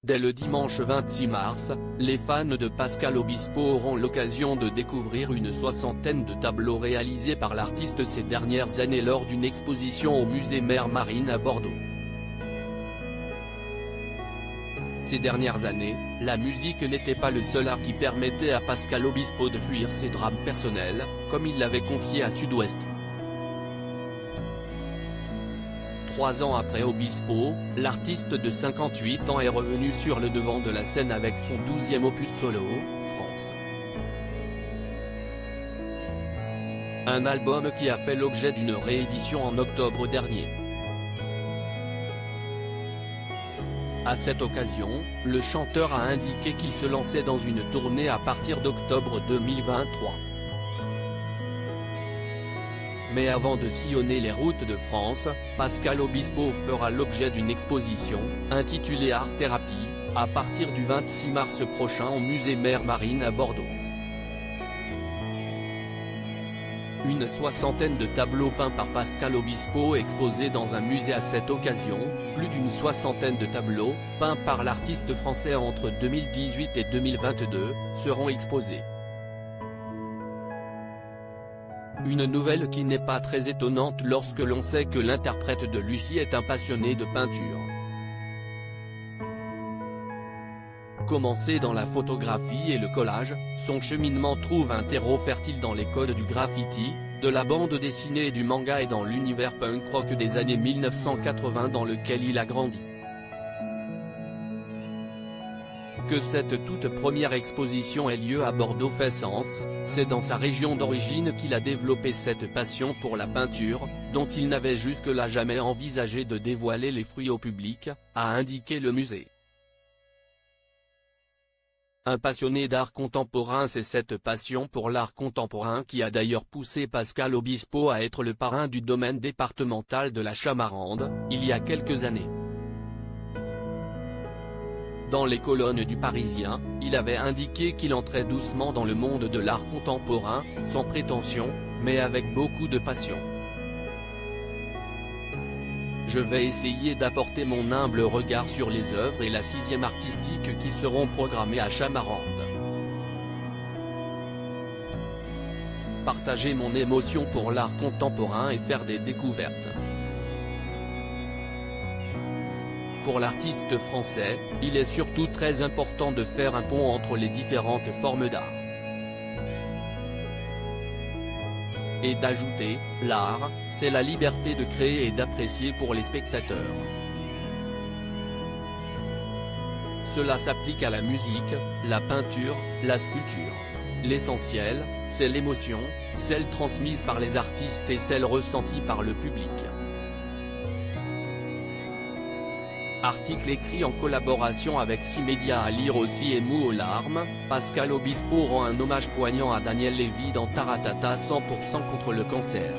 Dès le dimanche 26 mars, les fans de Pascal Obispo auront l'occasion de découvrir une soixantaine de tableaux réalisés par l'artiste ces dernières années lors d'une exposition au musée Mère Marine à Bordeaux. Ces dernières années, la musique n'était pas le seul art qui permettait à Pascal Obispo de fuir ses drames personnels, comme il l'avait confié à Sud-Ouest. 3 ans après Obispo, l'artiste de 58 ans est revenu sur le devant de la scène avec son 12e opus solo, France. Un album qui a fait l'objet d'une réédition en octobre dernier. À cette occasion, le chanteur a indiqué qu'il se lançait dans une tournée à partir d'octobre 2023. Mais avant de sillonner les routes de France, Pascal Obispo fera l'objet d'une exposition, intitulée Art Thérapie, à partir du 26 mars prochain au musée Mère Marine à Bordeaux. Une soixantaine de tableaux peints par Pascal Obispo exposés dans un musée à cette occasion, plus d'une soixantaine de tableaux, peints par l'artiste français entre 2018 et 2022, seront exposés. Une nouvelle qui n'est pas très étonnante lorsque l'on sait que l'interprète de Lucie est un passionné de peinture. Commencé dans la photographie et le collage, son cheminement trouve un terreau fertile dans les codes du graffiti, de la bande dessinée et du manga et dans l'univers punk rock des années 1980 dans lequel il a grandi. Que cette toute première exposition ait lieu à Bordeaux fait sens, c'est dans sa région d'origine qu'il a développé cette passion pour la peinture, dont il n'avait jusque-là jamais envisagé de dévoiler les fruits au public, a indiqué le musée. Un passionné d'art contemporain, c'est cette passion pour l'art contemporain qui a d'ailleurs poussé Pascal Obispo à être le parrain du domaine départemental de la Chamarande, il y a quelques années. Dans les colonnes du Parisien, il avait indiqué qu'il entrait doucement dans le monde de l'art contemporain, sans prétention, mais avec beaucoup de passion. Je vais essayer d'apporter mon humble regard sur les œuvres et la 6e artistique qui seront programmées à Chamarande. Partager mon émotion pour l'art contemporain et faire des découvertes. Pour l'artiste français, il est surtout très important de faire un pont entre les différentes formes d'art. Et d'ajouter, l'art, c'est la liberté de créer et d'apprécier pour les spectateurs. Cela s'applique à la musique, la peinture, la sculpture. L'essentiel, c'est l'émotion, celle transmise par les artistes et celle ressentie par le public. Article écrit en collaboration avec 6 médias à lire aussi. Ému aux larmes, Pascal Obispo rend un hommage poignant à Daniel Lévy dans Taratata 100% contre le cancer.